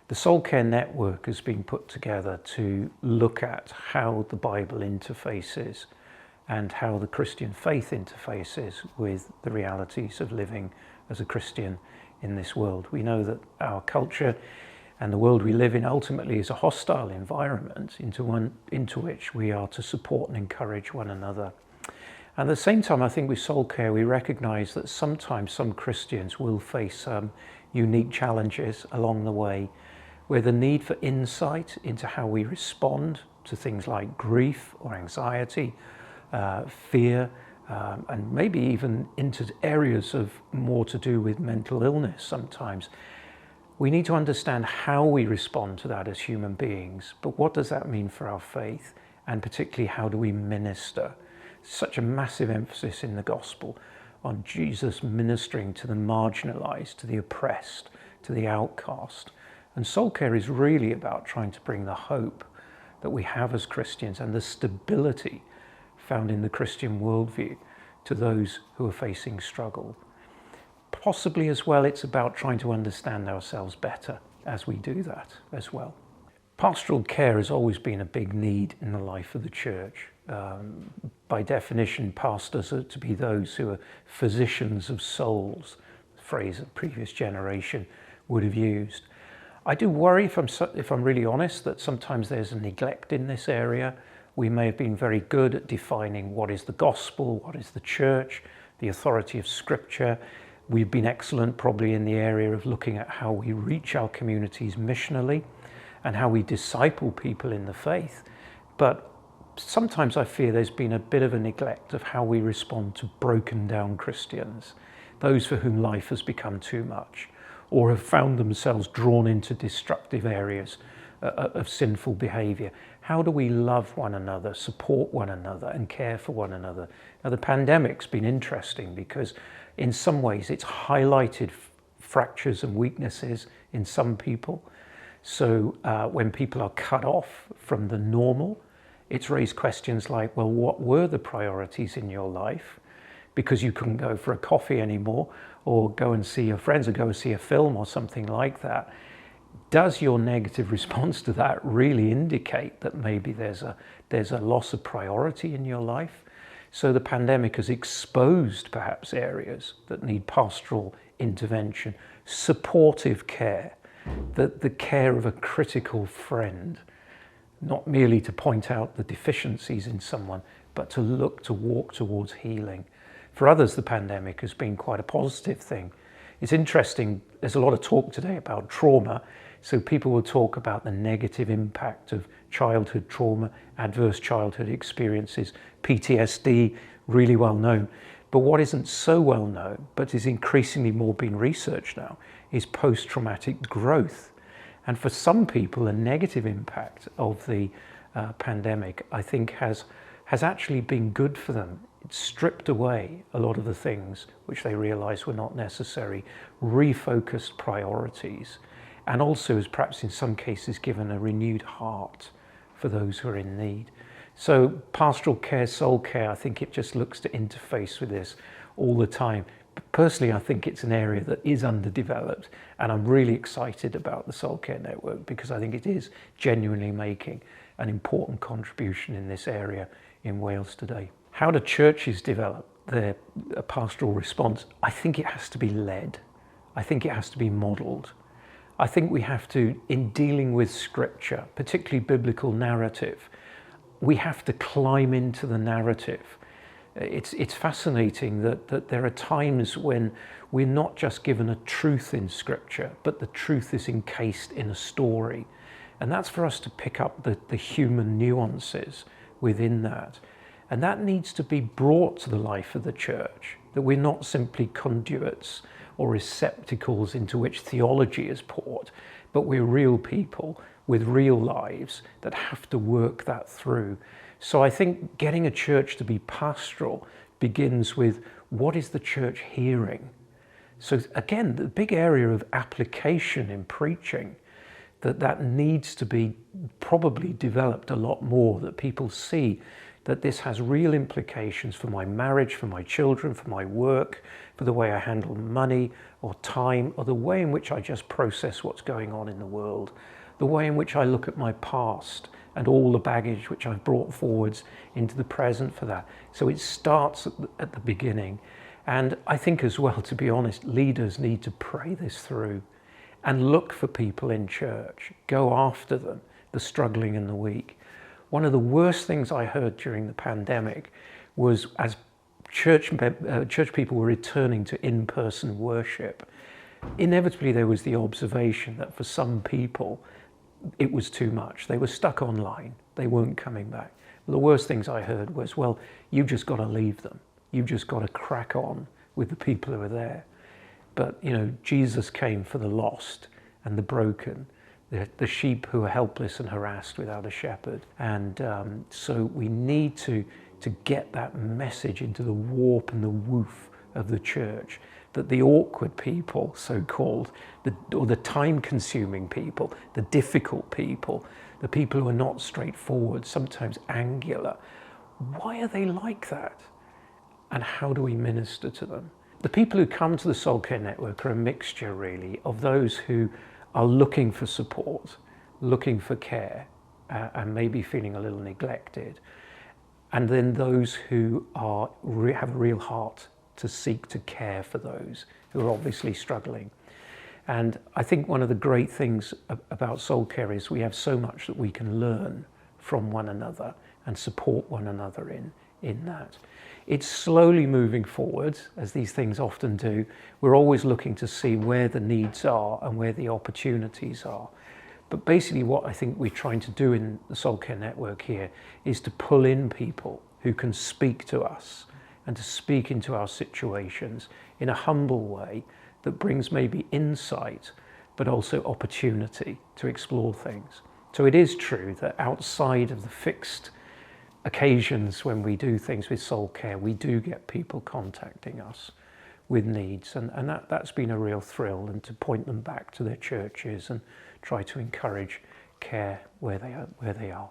The Soul Care Network has been put together to look at how the Bible interfaces and how the Christian faith interfaces with the realities of living as a Christian in this world. We know that our culture and the world we live in ultimately is a hostile environment into which we are to support and encourage one another. And at the same time, I think with soul care, we recognize that sometimes some Christians will face some unique challenges along the way, where the need for insight into how we respond to things like grief or anxiety, fear, and maybe even into areas of more to do with mental illness sometimes. We need to understand how we respond to that as human beings, but what does that mean for our faith? And particularly, how do we minister? Such a massive emphasis in the gospel on Jesus ministering to the marginalized, to the oppressed, to the outcast. And soul care is really about trying to bring the hope that we have as Christians and the stability found in the Christian worldview to those who are facing struggle. Possibly as well, it's about trying to understand ourselves better as we do that as well. Pastoral care has always been a big need in the life of the church. By definition, pastors are to be those who are physicians of souls, the phrase a previous generation would have used. I do worry, if I'm really honest, that sometimes there's a neglect in this area. We may have been very good at defining what is the gospel, what is the church, the authority of Scripture. We've been excellent probably in the area of looking at how we reach our communities missionally and how we disciple people in the faith. But sometimes I fear there's been a bit of a neglect of how we respond to broken down Christians, those for whom life has become too much, or have found themselves drawn into destructive areas of sinful behavior. How do we love one another, support one another, and care for one another? Now, the pandemic's been interesting because in some ways it's highlighted fractures and weaknesses in some people. So when people are cut off from the normal, it's raised questions like, well, what were the priorities in your life? Because you couldn't go for a coffee anymore, or go and see your friends, or go and see a film or something like that. Does your negative response to that really indicate that maybe there's a loss of priority in your life? So the pandemic has exposed perhaps areas that need pastoral intervention, supportive care, the care of a critical friend, not merely to point out the deficiencies in someone, but to walk towards healing. For others, the pandemic has been quite a positive thing. It's interesting, there's a lot of talk today about trauma, so people will talk about the negative impact of childhood trauma, adverse childhood experiences, PTSD, really well known. But what isn't so well known, but is increasingly more being researched now, is post-traumatic growth. And for some people, a negative impact of the pandemic, I think, has actually been good for them. It's stripped away a lot of the things which they realized were not necessary, refocused priorities, and also has perhaps in some cases given a renewed heart for those who are in need. So pastoral care, soul care, I think it just looks to interface with this all the time. But personally, I think it's an area that is underdeveloped, and I'm really excited about the Soul Care Network because I think it is genuinely making an important contribution in this area in Wales today. How do churches develop their pastoral response? I think it has to be led. I think it has to be modelled. I think we have to, in dealing with Scripture, particularly biblical narrative, we have to climb into the narrative. It's fascinating that there are times when we're not just given a truth in Scripture, but the truth is encased in a story. And that's for us to pick up the human nuances within that. And that needs to be brought to the life of the church, that we're not simply conduits or receptacles into which theology is poured, but we're real people with real lives that have to work that through. So I think getting a church to be pastoral begins with, what is the church hearing? So again, the big area of application in preaching, that needs to be probably developed a lot more, that people see that this has real implications for my marriage, for my children, for my work, for the way I handle money or time, or the way in which I just process what's going on in the world, the way in which I look at my past and all the baggage which I've brought forwards into the present for that. So it starts at the beginning. And I think as well, to be honest, leaders need to pray this through and look for people in church, go after them, the struggling and the weak. One of the worst things I heard during the pandemic was, as church people were returning to in-person worship, inevitably there was the observation that for some people it was too much. They were stuck online. They weren't coming back. The worst things I heard was, well, you just got to leave them. You've just got to crack on with the people who are there. But, you know, Jesus came for the lost and the broken, the sheep who are helpless and harassed without a shepherd. And so we need to get that message into the warp and the woof of the church, that the awkward people, so-called, or the time-consuming people, the difficult people, the people who are not straightforward, sometimes angular, why are they like that? And how do we minister to them? The people who come to the Soul Care Network are a mixture, really, of those who are looking for support, looking for care, and maybe feeling a little neglected, and then those who have a real heart to seek to care for those who are obviously struggling. And I think one of the great things about soul care is we have so much that we can learn from one another and support one another in that. It's slowly moving forward, as these things often do. We're always looking to see where the needs are and where the opportunities are. But basically what I think we're trying to do in the Soul Care Network here is to pull in people who can speak to us and to speak into our situations in a humble way that brings maybe insight, but also opportunity to explore things. So it is true that outside of the fixed occasions when we do things with soul care, we do get people contacting us with needs, and that's been a real thrill, and to point them back to their churches and try to encourage care where they are.